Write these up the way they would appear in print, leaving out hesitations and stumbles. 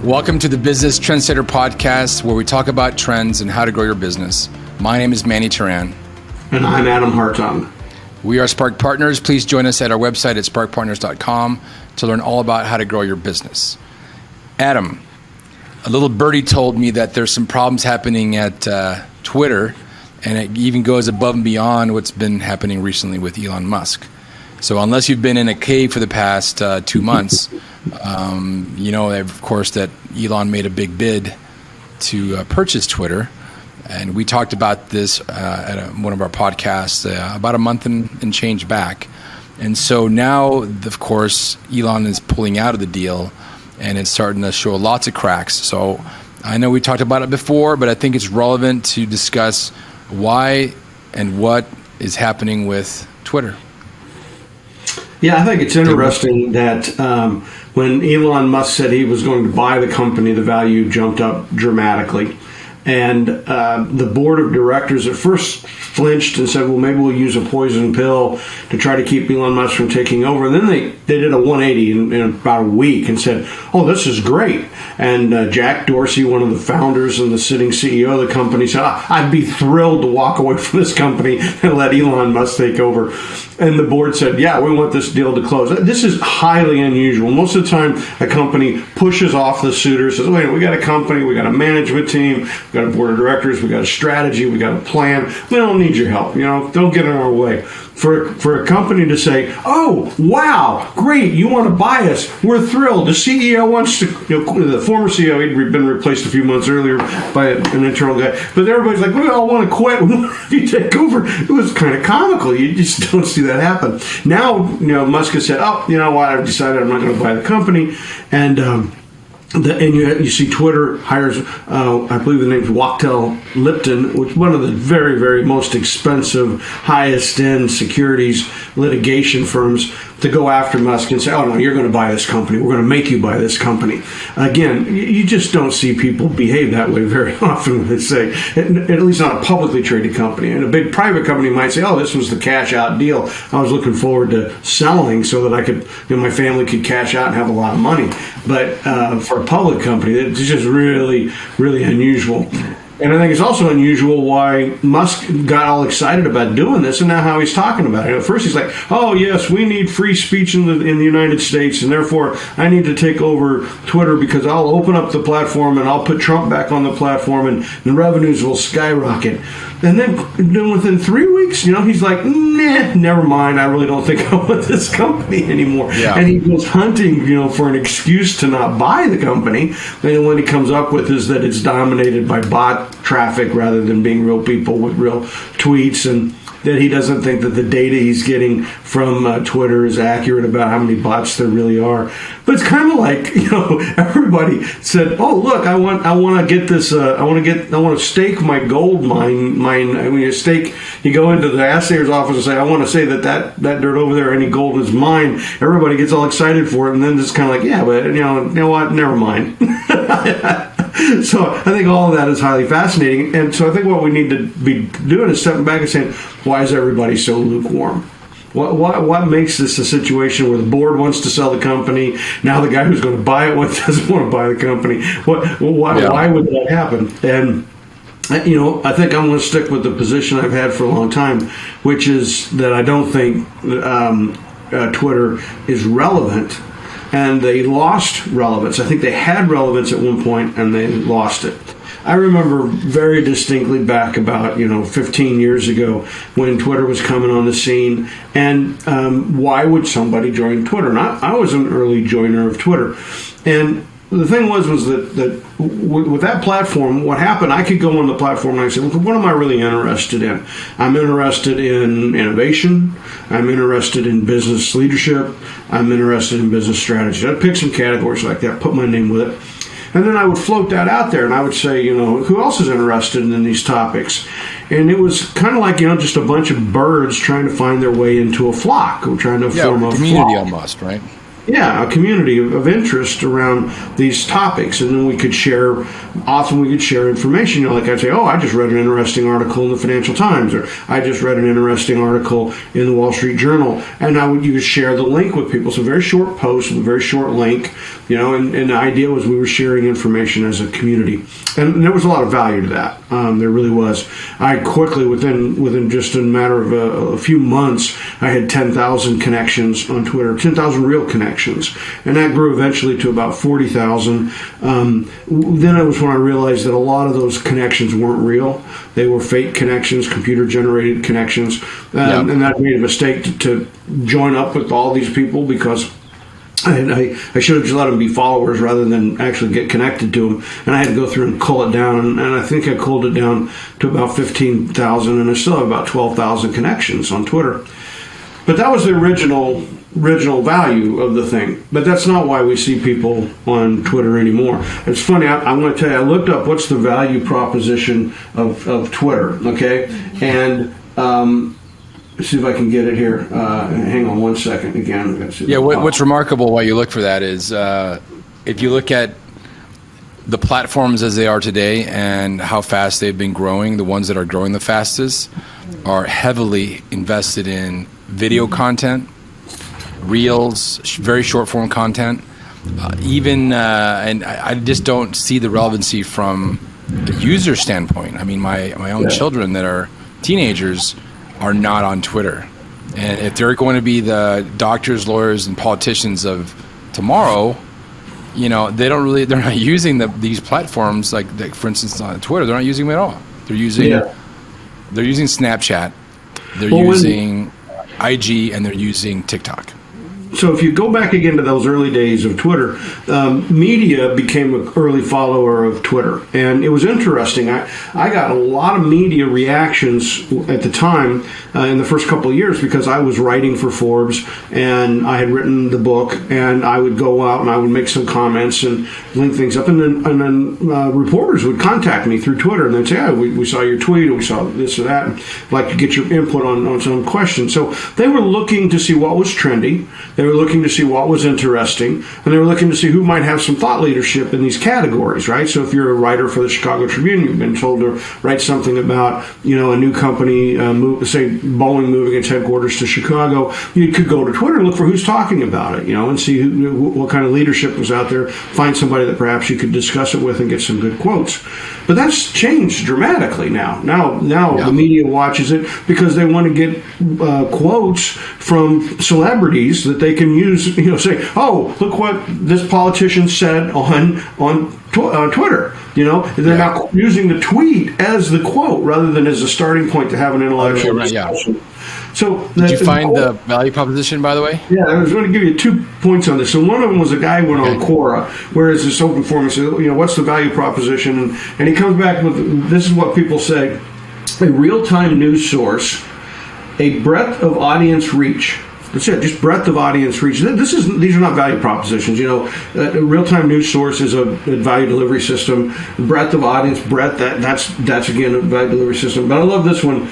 Welcome to the Business Trendsetter podcast, where we talk about trends and how to grow your business. My name is Manny Turan. And I'm Adam Hartung. We are Spark Partners. Please join us at our website at sparkpartners.com to learn all about how to grow your business. Adam, a little birdie told me that there's some problems happening at Twitter, and it even goes above and beyond what's been happening recently with Elon Musk. So unless you've been in a cave for the past 2 months, you know, of course, that Elon made a big bid to purchase Twitter. And we talked about this at one of our podcasts about a month and change back. And so now, of course, Elon is pulling out of the deal, and it's starting to show lots of cracks. So I know we talked about it before, but I think it's relevant to discuss why and what is happening with Twitter. Yeah, I think it's interesting that when Elon Musk said he was going to buy the company, the value jumped up dramatically. And the board of directors at first flinched and said, well, maybe we'll use a poison pill to try to keep Elon Musk from taking over. And then they did a 180 in about a week and said, oh, this is great. And Jack Dorsey, one of the founders and the sitting CEO of the company, said, I'd be thrilled to walk away from this company and let Elon Musk take over. And the board said, yeah, we want this deal to close. This is highly unusual. Most of the time, a company pushes off the suitor, says, wait, we got a company, we got a management team, we got a board of directors, we got a strategy, we got a plan. We don't need your help. Don't get in our way. For a company to say, oh, wow, great, you want to buy us, we're thrilled. The CEO wants to, the former CEO, he'd been replaced a few months earlier by an internal guy, but everybody's like, we all want to quit if you take over. It was kind of comical. You just don't see that happen. Now, Musk has said, oh, you know what, I've decided I'm not going to buy the company, and you see Twitter hires, I believe the name's Wachtell Lipton, which is one of the very, very most expensive, highest-end securities litigation firms, to go after Musk and say, oh, no, you're going to buy this company. We're going to make you buy this company. Again, you just don't see people behave that way very often when they say, at least not a publicly traded company. And a big private company might say, oh, this was the cash-out deal. I was looking forward to selling so that I could, my family could cash out and have a lot of money. But for a public company, it's just really, really unusual. And I think it's also unusual why Musk got all excited about doing this and now how he's talking about it. At first he's like, oh, yes, we need free speech in the United States, and therefore I need to take over Twitter because I'll open up the platform and I'll put Trump back on the platform and the revenues will skyrocket. And then within 3 weeks, he's like, nah, never mind. I really don't think I want this company anymore. Yeah. And he goes hunting, for an excuse to not buy the company. And what he comes up with is that it's dominated by bot traffic rather than being real people with real tweets, and that he doesn't think that the data he's getting from Twitter is accurate about how many bots there really are. But it's kind of like, everybody said, "Oh, look, I want to get this. I want to stake my gold mine. You stake. You go into the assayer's office and say, I want to say that dirt over there, any gold is mine." Everybody gets all excited for it, and then it's kind of like, yeah, but you know what? Never mind. So I think all of that is highly fascinating. And so I think what we need to be doing is stepping back and saying, why is everybody so lukewarm? What makes this a situation where the board wants to sell the company? Now the guy who's going to buy it doesn't want to buy the company. Why would that happen? And I think I'm going to stick with the position I've had for a long time, which is that I don't think Twitter is relevant. And they lost relevance. I think they had relevance at one point, and they lost it. I remember very distinctly back about 15 years ago when Twitter was coming on the scene, and why would somebody join Twitter? And I was an early joiner of Twitter, and the thing was that with that platform, what happened, I could go on the platform and I said, look, what am I really interested in? I'm interested in innovation. I'm interested in business leadership. I'm interested in business strategy. I'd pick some categories like that, put my name with it. And then I would float that out there and I would say, who else is interested in these topics? And it was kind of like, just a bunch of birds trying to find their way into a flock or trying to form a community flock. Almost, right? Yeah, a community of interest around these topics, and then we could share. Often we could share information. You know, like I'd say, "Oh, I just read an interesting article in the Financial Times," or "I just read an interesting article in the Wall Street Journal," and you could share the link with people. So very short post with a very short link. You know, and the idea was we were sharing information as a community, and there was a lot of value to that. There really was. I quickly, within just a matter of a few months, I had 10,000 connections on Twitter, 10,000 real connections, and that grew eventually to about 40,000. Then it was when I realized that a lot of those connections weren't real; they were fake connections, computer-generated connections, and I made a mistake to join up with all these people because I should have just let them be followers rather than actually get connected to them. And I had to go through and cull it down. And I think I culled it down to about 15,000. And I still have about 12,000 connections on Twitter. But that was the original value of the thing. But that's not why we see people on Twitter anymore. It's funny. I'm going to tell you, I looked up what's the value proposition of Twitter. Okay. And, let's see if I can get it here. Hang on one second again. Yeah, what's remarkable while you look for that is if you look at the platforms as they are today and how fast they've been growing, the ones that are growing the fastest are heavily invested in video content, reels, very short form content, and I just don't see the relevancy from a user standpoint. I mean, my own children that are teenagers are not on Twitter. And if they're going to be the doctors, lawyers, and politicians of tomorrow, you know, they're not using these platforms like for instance on Twitter. They're not using them at all. They're using Snapchat, they're using IG, and they're using TikTok. So if you go back again to those early days of Twitter, media became an early follower of Twitter. And it was interesting. I got a lot of media reactions at the time in the first couple of years because I was writing for Forbes and I had written the book, and I would go out and I would make some comments and link things up. And then reporters would contact me through Twitter and they'd say, we saw your tweet, or we saw this or that, and I'd like to get your input on some questions. So they were looking to see what was trendy. They were looking to see what was interesting, and they were looking to see who might have some thought leadership in these categories, right? So if you're a writer for the Chicago Tribune, you've been told to write something about, you know, a new company, say Boeing moving its headquarters to Chicago, you could go to Twitter and look for who's talking about it, you know, and see what kind of leadership was out there, find somebody that perhaps you could discuss it with and get some good quotes. But that's changed dramatically now. Now the media watches it because they want to get quotes from celebrities that they can use, you know, say, oh, look what this politician said on Twitter. You know, they're not using the tweet as the quote rather than as a starting point to have an intellectual discussion. So did you find the value proposition, by the way? Yeah, I was going to give you 2 points on this. So one of them was a guy who went on Quora, where it's this open forum. He said, you know, what's the value proposition? And he comes back with, this is what people say: a real-time news source, a breadth of audience reach. That's it, just breadth of audience reach. These are not value propositions. You know, a real-time news source is a value delivery system. Breadth of audience, that's again a value delivery system. But I love this one: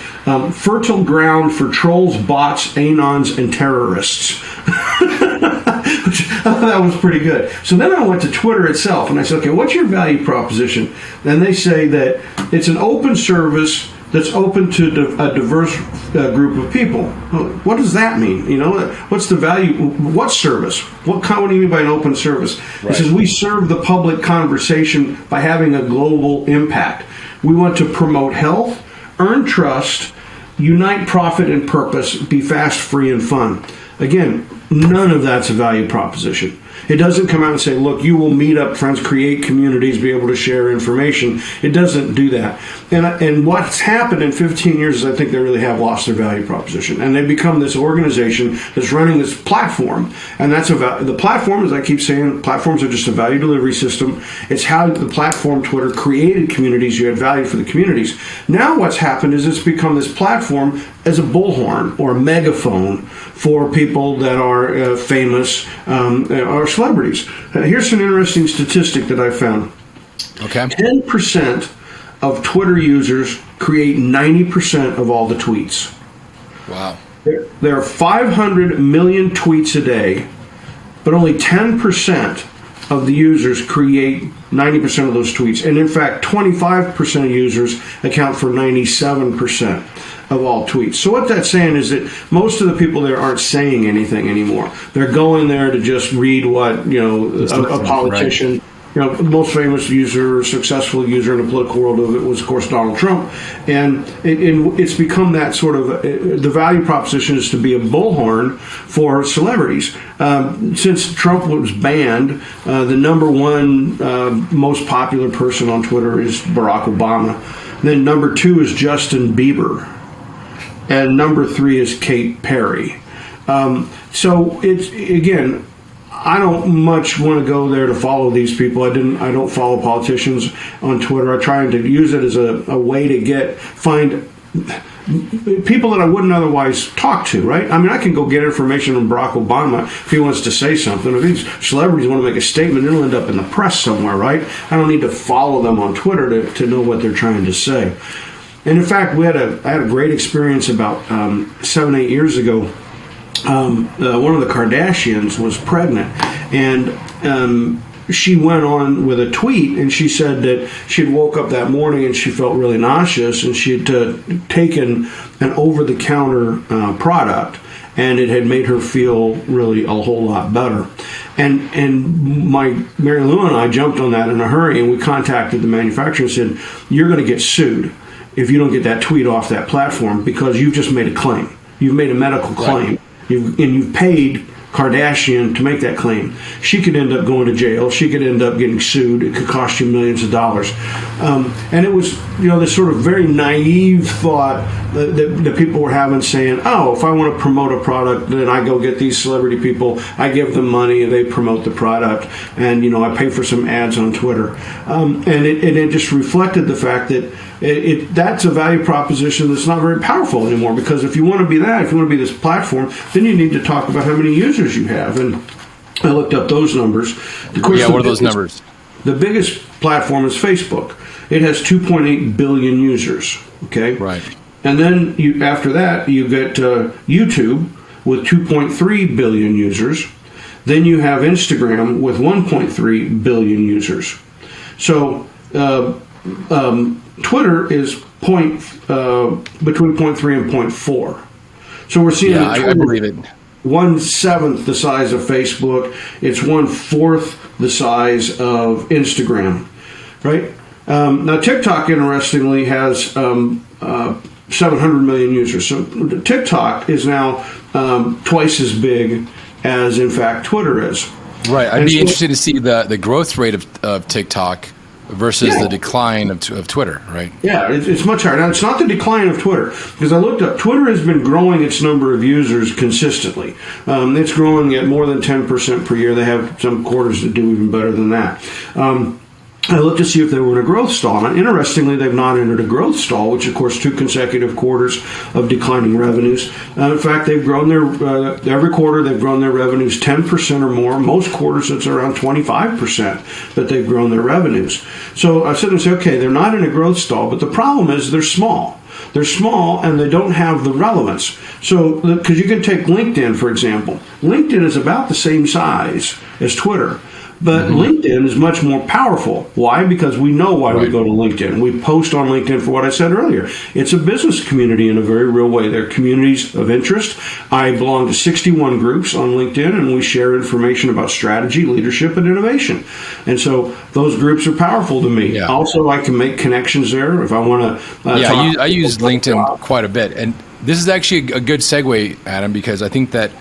fertile ground for trolls, bots, anons, and terrorists. That was pretty good. So then I went to Twitter itself and I said, okay, what's your value proposition? And they say that it's an open service that's open to a diverse group of people. Well, what does that mean? You know, what's the value? What service? What do you mean by an open service? Right. It says we serve the public conversation by having a global impact. We want to promote health, earn trust, unite profit and purpose, be fast, free, and fun. Again, none of that's a value proposition. It doesn't come out and say, look, you will meet up friends, create communities, be able to share information. It doesn't do that. And what's happened in 15 years is I think they really have lost their value proposition. And they've become this organization that's running this platform. And that's the platform, as I keep saying, platforms are just a value delivery system. It's how the platform Twitter created communities. You had value for the communities. Now what's happened is it's become this platform as a bullhorn or a megaphone for people that are famous or celebrities. Here's an interesting statistic that I found. Okay. 10% of Twitter users create 90% of all the tweets. Wow. There are 500 million tweets a day. but only 10% of the users create 90% of those tweets. And in fact, 25% of users account for 97% of all tweets. So what that's saying is that most of the people there aren't saying anything anymore. They're going there to just read what, a politician... Right. The most famous user, successful user in the political world of it was, of course, Donald Trump. And it's become that sort of, the value proposition is to be a bullhorn for celebrities. Since Trump was banned, the number one most popular person on Twitter is Barack Obama. Then number 2 is Justin Bieber. And number 3 is Kate Perry. So it's, again... I don't much want to go there to follow these people. I don't follow politicians on Twitter. I try to use it as a way to find people that I wouldn't otherwise talk to, right? I mean, I can go get information from Barack Obama if he wants to say something. If these celebrities want to make a statement, it'll end up in the press somewhere, right? I don't need to follow them on Twitter to know what they're trying to say. And in fact, I had a great experience about 7-8 years ago. One of the Kardashians was pregnant, and she went on with a tweet, and she said that she'd woke up that morning and she felt really nauseous, and she had taken an over-the-counter product, and it had made her feel really a whole lot better. And Mary Lou and I jumped on that in a hurry, and we contacted the manufacturer and said, "You're going to get sued if you don't get that tweet off that platform because you've just made a claim. You've made a medical claim." Right. You've paid Kardashian to make that claim. She could end up going to jail. She could end up getting sued. It could cost you millions of dollars. And it was, this sort of very naive thought that people were having, saying, "Oh, if I want to promote a product, then I go get these celebrity people. I give them money, and they promote the product, and I pay for some ads on Twitter." And it just reflected the fact that that's a value proposition that's not very powerful anymore, because if you want to be this platform, then you need to talk about how many users you have. And I looked up those numbers. Of course, what are those numbers? The biggest platform is Facebook. It has 2.8 billion users. Okay, right. And then after that, you get YouTube with 2.3 billion users. Then you have Instagram with 1.3 billion users. So Twitter is between 0.3 and 0.4. So we're seeing I believe it. 1/7 the size of Facebook. It's 1/4 the size of Instagram, right? Now TikTok, interestingly, has 700 million users. So TikTok is now twice as big as, in fact, Twitter is. Right. I'd be interested to see the growth rate of TikTok versus the decline of Twitter, right? Yeah, it's much higher. Now, it's not the decline of Twitter, because I looked up. Twitter has been growing its number of users consistently. It's growing at more than 10% per year. They have some quarters that do even better than that. I looked to see if they were in a growth stall. Now, interestingly, they've not entered a growth stall, which, of course, 2 consecutive quarters of declining revenues. In fact, they've grown every quarter, they've grown their revenues 10% or more. Most quarters, it's around 25% that they've grown their revenues. So I said to myself, okay, they're not in a growth stall, but the problem is they're small. They're small and they don't have the relevance. So, because you can take LinkedIn, for example. LinkedIn is about the same size as Twitter. But LinkedIn is much more powerful. Why? Because we know why we go to LinkedIn. We post on LinkedIn for what I said earlier. It's a business community in a very real way. They're communities of interest. I belong to 61 groups on LinkedIn, and we share information about strategy, leadership, and innovation. And so those groups are powerful to me. Yeah. Also, I can make connections there if I want to. I use LinkedIn quite a bit. And this is actually a good segue, Adam, because I think that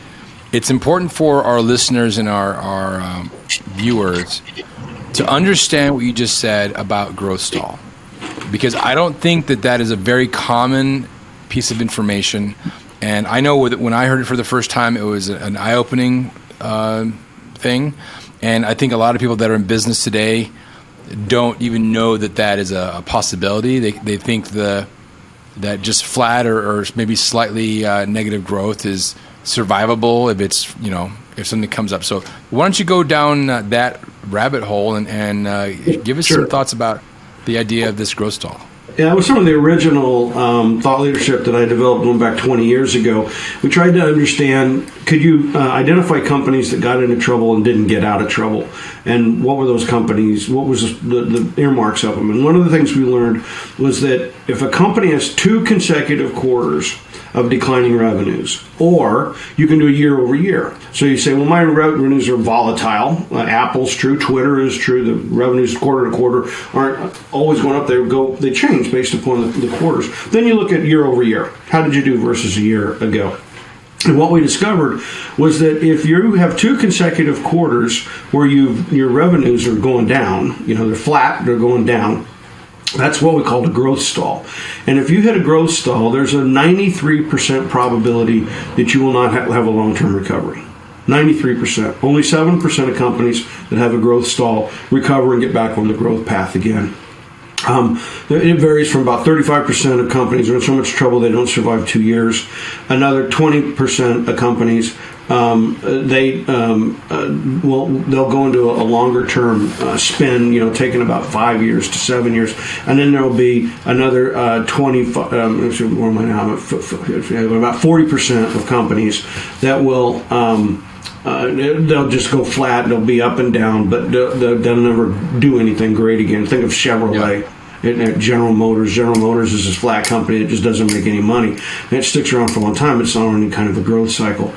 it's important for our listeners and our viewers to understand what you just said about growth stall, because I don't think that is a very common piece of information. And I know when I heard it for the first time, it was an eye-opening thing. And I think a lot of people that are in business today don't even know that is a possibility. They think that just flat or maybe slightly negative growth is survivable if it's, if something comes up. So why don't you go down that rabbit hole and give us some thoughts about the idea of this growth stall? Yeah, it was some of the original thought leadership that I developed going back 20 years ago. We tried to understand, could you identify companies that got into trouble and didn't get out of trouble? And what were those companies? What was the earmarks of them? And one of the things we learned was that if a company has 2 consecutive quarters of declining revenues, or you can do a year over year. So you say, well, my revenues are volatile. Apple's true, Twitter is true. The revenues quarter to quarter aren't always going up. They change based upon the quarters. Then you look at year over year. How did you do versus a year ago? And what we discovered was that if you have 2 consecutive quarters where your revenues are going down, they're flat, they're going down, that's what we call a growth stall. And if you hit a growth stall, there's a 93% probability that you will not have a long-term recovery. 93%. Only 7% of companies that have a growth stall recover and get back on the growth path again. It varies from about 35% of companies are in so much trouble they don't survive 2 years. Another 20% of companies they'll go into a longer term spin, taking about 5 years to 7 years, and then there will be another 25. About 40% of companies that will. They'll just go flat. They'll be up and down, but they'll never do anything great again. Think of Chevrolet. Yeah. General Motors. General Motors is a flat company that just doesn't make any money. And it sticks around for a long time. It's not on any kind of a growth cycle.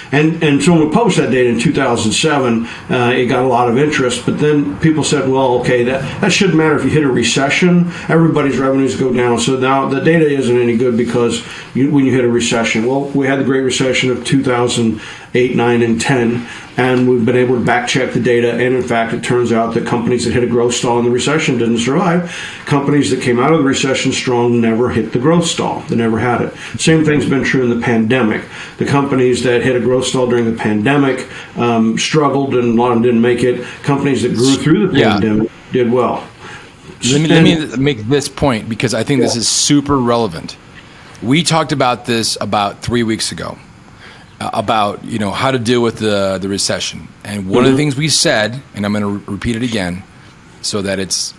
And so when we published that data in 2007, it got a lot of interest. But then people said, well, okay, that shouldn't matter if you hit a recession. Everybody's revenues go down. So now the data isn't any good because when you hit a recession. Well, we had the Great Recession of 2008, 9, and 10. And we've been able to back check the data. And in fact, it turns out that companies that hit a growth stall in the recession didn't survive. Companies that came out of the recession strong never hit the growth stall. They never had it. Same thing's been true in the pandemic. The companies that hit a growth stall during the pandemic struggled, and a lot of them didn't make it. Companies that grew through the pandemic did well. Let me make this point because I think this is super relevant. We talked about this about 3 weeks ago. About how to deal with the recession, and one of the things we said, and I'm going to repeat it again, so that it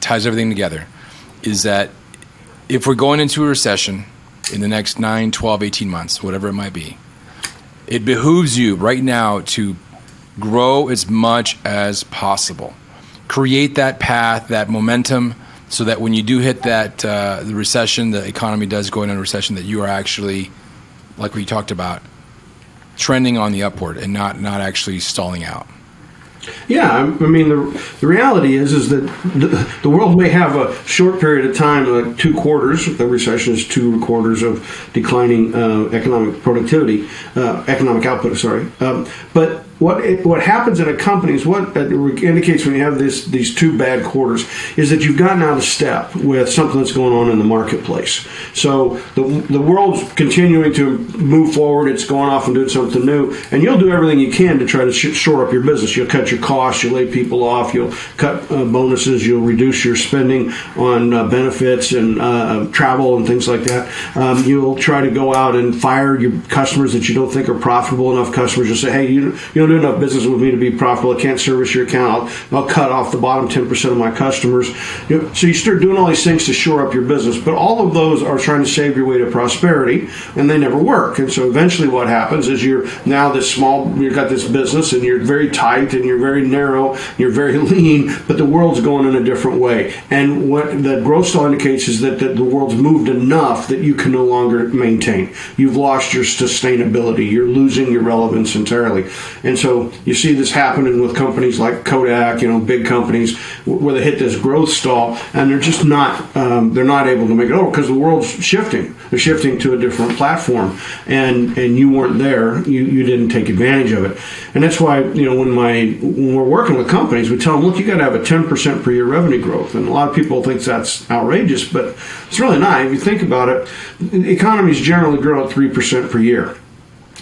ties everything together, is that if we're going into a recession in the next 9, 12, 18 months, whatever it might be, it behooves you right now to grow as much as possible, create that path, that momentum, so that when you do hit that the recession, the economy does go into a recession, that you are actually, like we talked about, trending on the upward and not actually stalling out. Yeah, I mean, the reality is that the world may have a short period of time, like 2 quarters. The recession is 2 quarters of declining economic productivity, economic output. Sorry, but what happens in a company is what indicates when you have these 2 bad quarters is that you've gotten out of step with something that's going on in the marketplace. So the world's continuing to move forward. It's going off and doing something new, and you'll do everything you can to try to shore up your business. You'll cut your costs, you'll lay people off, you'll cut bonuses, you'll reduce your spending on benefits and travel and things like that. You'll try to go out and fire your customers that you don't think are profitable enough. Customers will say, hey, you don't do enough business with me to be profitable. I can't service your account. I'll cut off the bottom 10% of my customers. So you start doing all these things to shore up your business, but all of those are trying to save your way to prosperity, and they never work. And so eventually what happens is you're now you've got this business, and you're very tight, and you're very narrow, you're very lean, but the world's going in a different way. And what the growth stall indicates is that the world's moved enough that you can no longer maintain. You've lost your sustainability. You're losing your relevance entirely. And so you see this happening with companies like Kodak, big companies, where they hit this growth stall, and they're just not able to make it over because the world's shifting. They're shifting to a different platform, and you weren't there. You didn't take advantage of it. And that's why, when we're working with companies, we tell them, look, you got to have a 10% per year revenue growth. And a lot of people think that's outrageous, but it's really not. If you think about it, economies generally grow at 3% per year.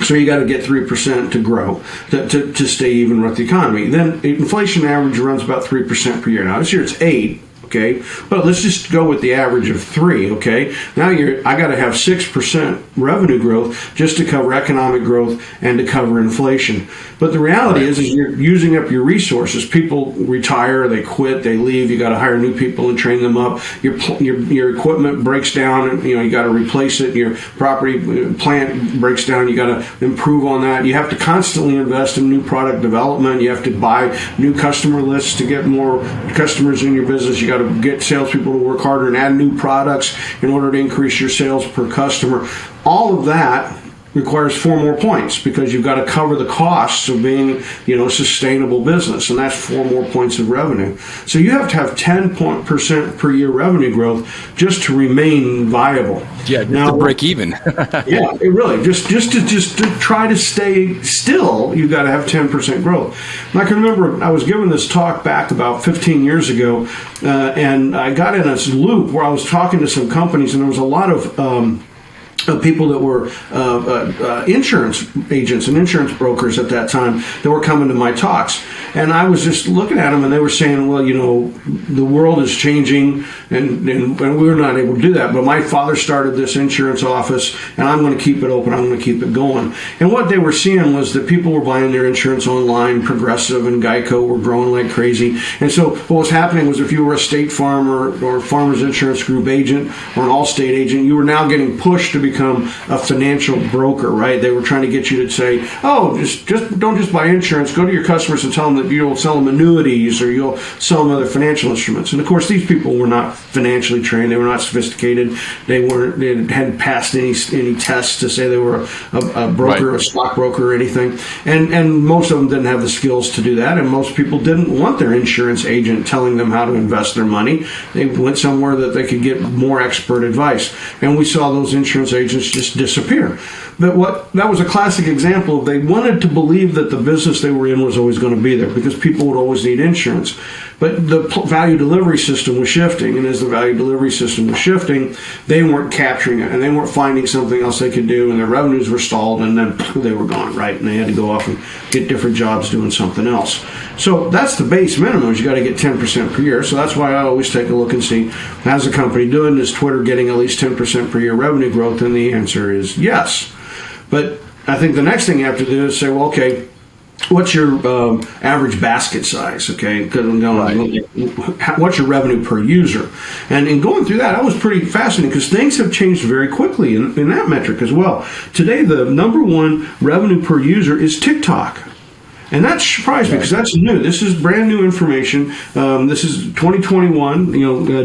So you got to get 3% to grow, to stay even with the economy. Then inflation average runs about 3% per year. Now this year it's 8%. okay? But let's just go with the average of 3, okay? Now I got to have 6% revenue growth just to cover economic growth and to cover inflation. But the reality is you're using up your resources. People retire, they quit, they leave. You got to hire new people and train them up. Your equipment breaks down, and you got to replace it. Your property plant breaks down. You got to improve on that. You have to constantly invest in new product development. You have to buy new customer lists to get more customers in your business. You got to get salespeople to work harder and add new products in order to increase your sales per customer. All of that requires 4 more points because you've got to cover the costs of being, a sustainable business, and that's 4 more points of revenue. So you have to have 10% per year revenue growth just to remain viable. Yeah, now to break even. Yeah, it really just to try to stay still, you've got to have 10% growth. And I can remember I was giving this talk back about 15 years ago, and I got in this loop where I was talking to some companies, and there was a lot of people that were insurance agents and insurance brokers at that time that were coming to my talks. And I was just looking at them, and they were saying, well, the world is changing, and we were not able to do that. But my father started this insurance office, and I'm going to keep it open. I'm going to keep it going. And what they were seeing was that people were buying their insurance online. Progressive and Geico were growing like crazy. And so what was happening was if you were a State Farm or Farmers Insurance Group agent or an Allstate agent, you were now getting pushed to become a financial broker, right? They were trying to get you to say, oh, just don't just buy insurance. Go to your customers and tell them that you'll sell them annuities or you'll sell them other financial instruments. And of course, these people were not financially trained. They were not sophisticated. They hadn't passed any tests to say they were a broker, right, a stockbroker or anything. And most of them didn't have the skills to do that. And most people didn't want their insurance agent telling them how to invest their money. They went somewhere that they could get more expert advice. And we saw those insurance agents just disappear. That was a classic example of they wanted to believe that the business they were in was always going to be there because people would always need insurance. But the value delivery system was shifting, and as the value delivery system was shifting, they weren't capturing it, and they weren't finding something else they could do, and their revenues were stalled, and then they were gone, right? And they had to go off and get different jobs doing something else. So that's the base minimum, is you got to get 10% per year. So that's why I always take a look and see, how's the company doing? Is Twitter getting at least 10% per year revenue growth? And the answer is yes. But I think the next thing you have to do is say, well, okay, what's your average basket size? Okay, what's your revenue per user? And in going through that, I was pretty fascinated because things have changed very quickly in that metric as well. Today, the number one revenue per user is TikTok. And that surprised me because that's new. This is brand new information. This is 2021,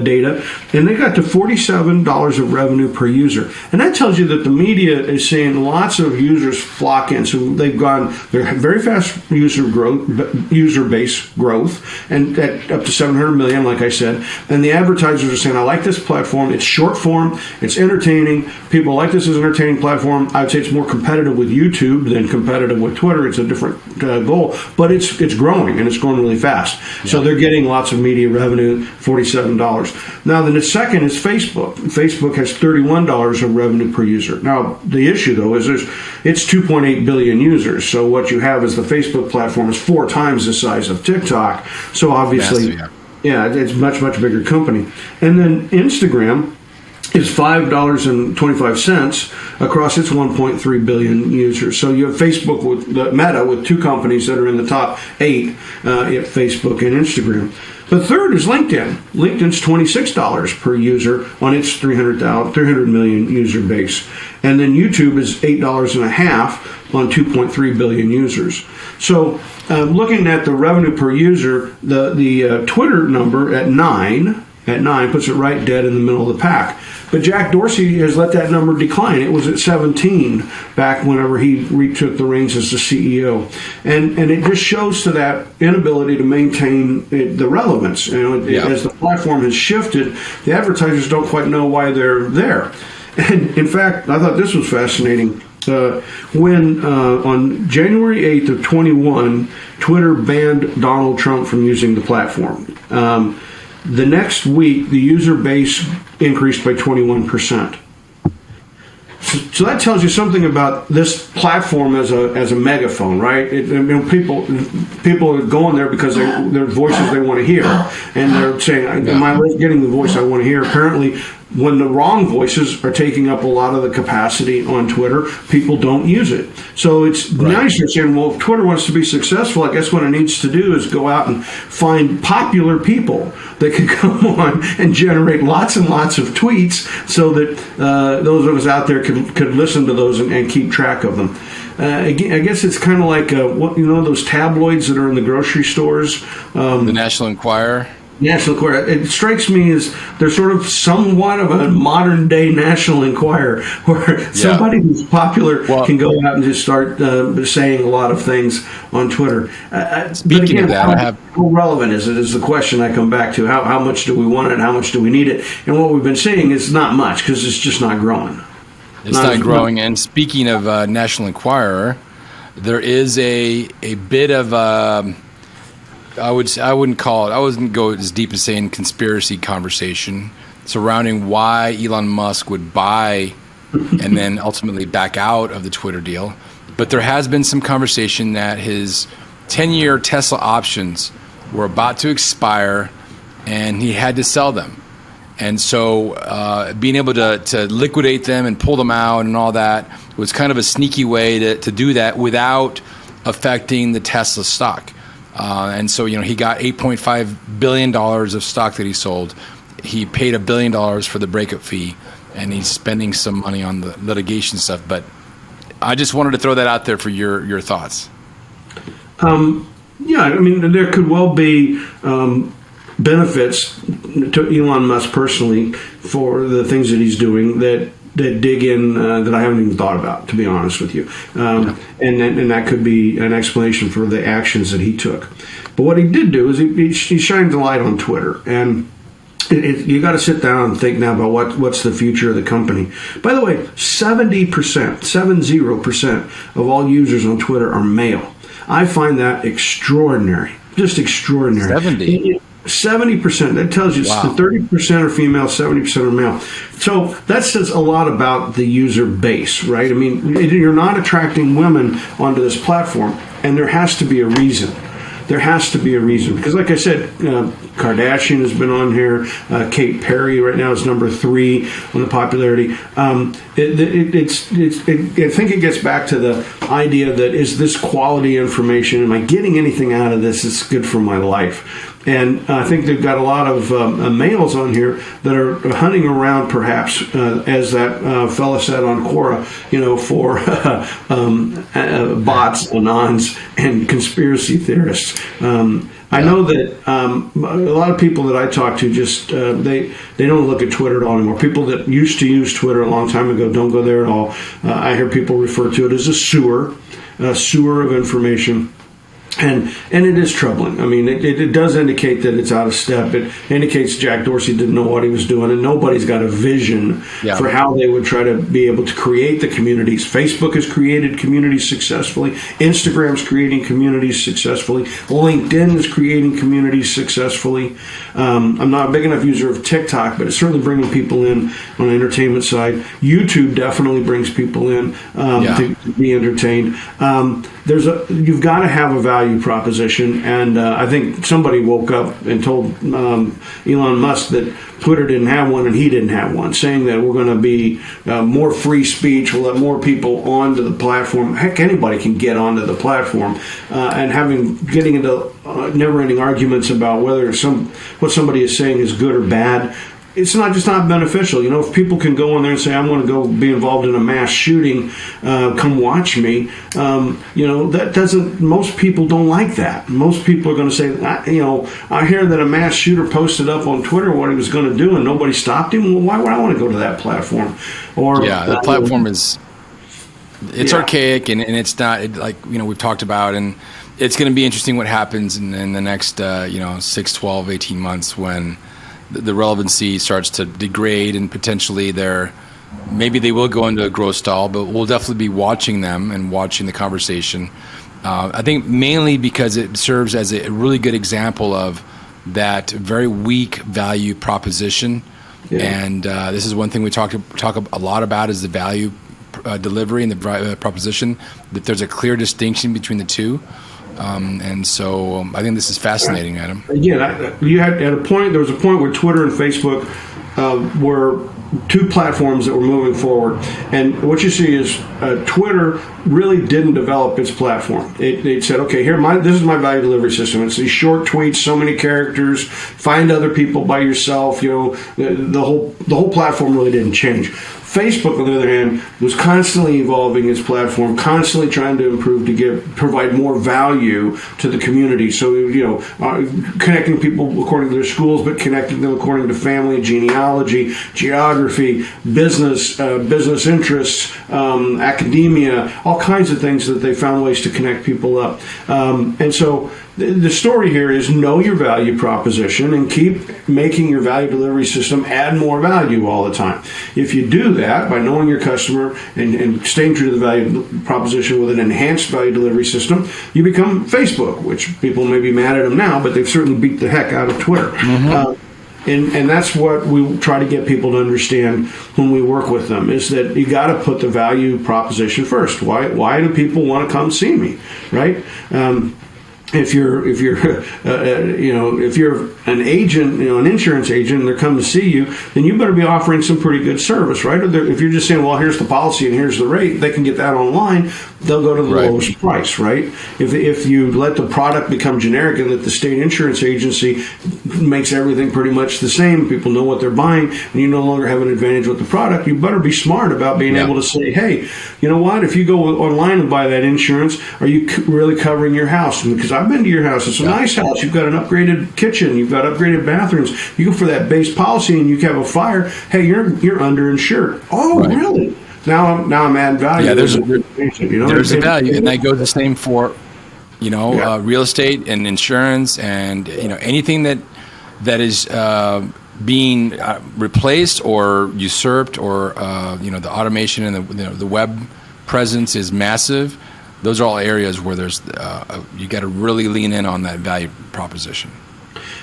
data, and they got to $47 of revenue per user. And that tells you that the media is seeing lots of users flock in. So they're very fast user base growth, and at up to 700 million, like I said. And the advertisers are saying, I like this platform. It's short form. It's entertaining. People like this as an entertaining platform. I would say it's more competitive with YouTube than competitive with Twitter. It's a different goal. But it's growing, and it's growing really fast. Yeah. So they're getting lots of media revenue, $47. Now, the second is Facebook. Facebook has $31 of revenue per user. Now, the issue, though, is it's 2.8 billion users. So what you have is the Facebook platform is 4 times the size of TikTok. So obviously, massive, yeah, it's much, much bigger company. And then Instagram is $5.25 across its 1.3 billion users. So you have Facebook with Meta with 2 companies that are in the top 8, Facebook and Instagram. The third is LinkedIn. LinkedIn's $26 per user on its 300 million user base. And then YouTube is $8.50 on 2.3 billion users. So looking at the revenue per user, the Twitter number at 9 puts it right dead in the middle of the pack. But Jack Dorsey has let that number decline. It was at 17 back whenever he retook the reins as the CEO. And it just shows to that inability to maintain the relevance. As the platform has shifted, the advertisers don't quite know why they're there. And in fact, I thought this was fascinating. When on January 8th of 21, Twitter banned Donald Trump from using the platform. The next week, the user base increased by 21%. So that tells you something about this platform as a megaphone, right? People are going there because there's voices they want to hear, and they're saying, "Am I getting the voice I want to hear?" Apparently, when the wrong voices are taking up a lot of the capacity on Twitter, people don't use it. So it's nice you're saying, well, if Twitter wants to be successful, I guess what it needs to do is go out and find popular people that can come on and generate lots and lots of tweets so that those of us out there could listen to those and keep track of them. Again, I guess it's kind of like those tabloids that are in the grocery stores. The National Enquirer. National Enquirer. It strikes me as they're sort of somewhat of a modern day National Enquirer, where somebody who's popular can go out and just start saying a lot of things on Twitter. Speaking of that, how relevant is it? Is the question I come back to. How much do we want it? How much do we need it? And what we've been seeing is not much, because it's just not growing. It's not growing. And speaking of National Enquirer, there is a bit of I wouldn't go as deep as saying conspiracy conversation surrounding why Elon Musk would buy and then ultimately back out of the Twitter deal. But there has been some conversation that his 10-year Tesla options were about to expire and he had to sell them. And so being able to liquidate them and pull them out and all that was kind of a sneaky way to do that without affecting the Tesla stock. And so, he got $8.5 billion of stock that he sold. He paid $1 billion for the breakup fee, and he's spending some money on the litigation stuff. But I just wanted to throw that out there for your thoughts. Yeah, I mean, there could well be benefits to Elon Musk personally for the things that he's doing that dig in that I haven't even thought about, to be honest with you. And that could be an explanation for the actions that he took. But what he did do is he shined a light on Twitter. And you got to sit down and think now about what's the future of the company. By the way, 70% of all users on Twitter are male. I find that extraordinary, just extraordinary. 70%. That tells you 30% are female, 70% are male. So that says a lot about the user base, right? I mean, you're not attracting women onto this platform, and there has to be a reason. There has to be a reason. Because like I said, Kardashian has been on here. Katy Perry right now is number 3 on the popularity. I think it gets back to the idea that, is this quality information? Am I getting anything out of this that's good for my life? And I think they've got a lot of males on here that are hunting around, perhaps, as that fella said on Quora, for bots, anons, and conspiracy theorists. I know that a lot of people that I talk to just they don't look at Twitter at all anymore. People that used to use Twitter a long time ago don't go there at all. I hear people refer to it as a sewer of information. And it is troubling. I mean, it does indicate that it's out of step. It indicates Jack Dorsey didn't know what he was doing, and nobody's got a vision for how they would try to be able to create the communities. Facebook has created communities successfully. Instagram's creating communities successfully. LinkedIn is creating communities successfully. I'm not a big enough user of TikTok, but it's certainly bringing people in on the entertainment side. YouTube definitely brings people in to be entertained. You've got to have a value proposition, and I think somebody woke up and told Elon Musk that Twitter didn't have one and he didn't have one, saying that we're going to be more free speech, we'll let more people onto the platform. Heck, anybody can get onto the platform, and getting into never-ending arguments about whether what somebody is saying is good or bad. It's just not beneficial. If people can go in there and say, I'm going to go be involved in a mass shooting, come watch me, most people don't like that. Most people are going to say, I hear that a mass shooter posted up on Twitter what he was going to do and nobody stopped him. Well, why would I want to go to that platform? The platform it's archaic and it's not, we've talked about, and it's going to be interesting what happens in the next, 6, 12, 18 months when the relevancy starts to degrade, and potentially maybe they will go into a growth stall, but we'll definitely be watching them and watching the conversation. I think mainly because it serves as a really good example of that very weak value proposition. Yeah. And this is one thing we talk a lot about, is the value delivery and the proposition, that there's a clear distinction between the two. And so I think this is fascinating, Adam. Again, you had at a point. There was a point where Twitter and Facebook were two platforms that were moving forward, and what you see is Twitter really didn't develop its platform. It said, okay, this is my value delivery system. It's these short tweets, so many characters. Find other people by yourself. The whole platform really didn't change. Facebook, on the other hand, was constantly evolving its platform, constantly trying to improve to provide more value to the community. So, connecting people according to their schools, but connecting them according to family, genealogy, geography, business interests, academia, all kinds of things that they found ways to connect people up. And so the story here is know your value proposition and keep making your value delivery system add more value all the time. If you do that by knowing your customer and staying true to the value proposition with an enhanced value delivery system, you become Facebook, which people may be mad at them now, but they've certainly beat the heck out of Twitter. And that's what we try to get people to understand when we work with them, is that you got to put the value proposition first. Why do people want to come see me, right? If you're an agent, an insurance agent, and they're coming to see you, then you better be offering some pretty good service, right? Or if you're just saying, well, here's the policy and here's the rate, they can get that online. They'll go to the lowest price, right? If you let the product become generic and that the state insurance agency makes everything pretty much the same, people know what they're buying, and you no longer have an advantage with the product, you better be smart about being able to say, hey, you know what? If you go online and buy that insurance, are you really covering your house? Because I've been to your house. It's a nice house. You've got an upgraded kitchen. You've got upgraded bathrooms. You go for that base policy and you have a fire. Hey, you're underinsured. Oh, really? Now I'm adding value. Yeah, there's a value, and that goes the same for real estate and insurance and anything that is being replaced or usurped, or the automation and the web presence is massive. Those are all areas where there's you got to really lean in on that value proposition.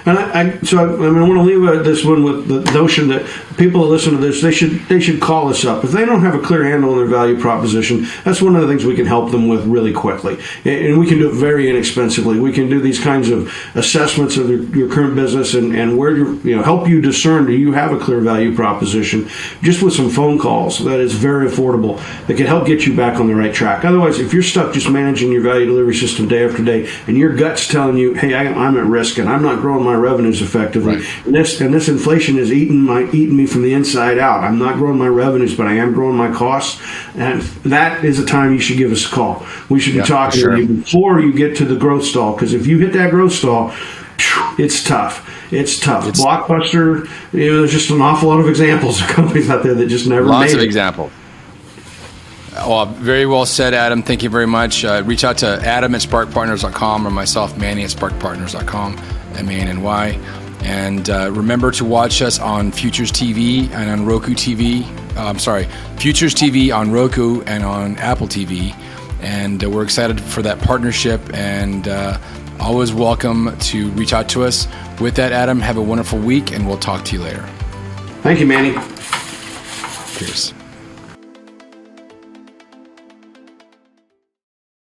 And I want to leave this one with the notion that people that listen to this, they should call us up. If they don't have a clear handle on their value proposition, that's one of the things we can help them with really quickly. And we can do it very inexpensively. We can do these kinds of assessments of your current business and where help you discern, do you have a clear value proposition, just with some phone calls that is very affordable, that can help get you back on the right track. Otherwise, if you're stuck just managing your value delivery system day after day and your gut's telling you, hey, I'm at risk and I'm not growing my revenues effectively, and this inflation is eating me from the inside out. I'm not growing my revenues, but I am growing my costs, and that is a time you should give us a call. We should be talking to you before you get to the growth stall, because if you hit that growth stall, it's tough. It's tough. Blockbuster, there's just an awful lot of examples of companies out there that just never made it. Lots of examples. Well, very well said, Adam. Thank you very much. Reach out to Adam at sparkpartners.com or myself, Manny at sparkpartners.com, MANNY. And remember to watch us on Futures TV and on Roku TV. Futures TV on Roku and on Apple TV. And we're excited for that partnership, and always welcome to reach out to us. With that, Adam, have a wonderful week, and we'll talk to you later. Thank you, Manny. Cheers.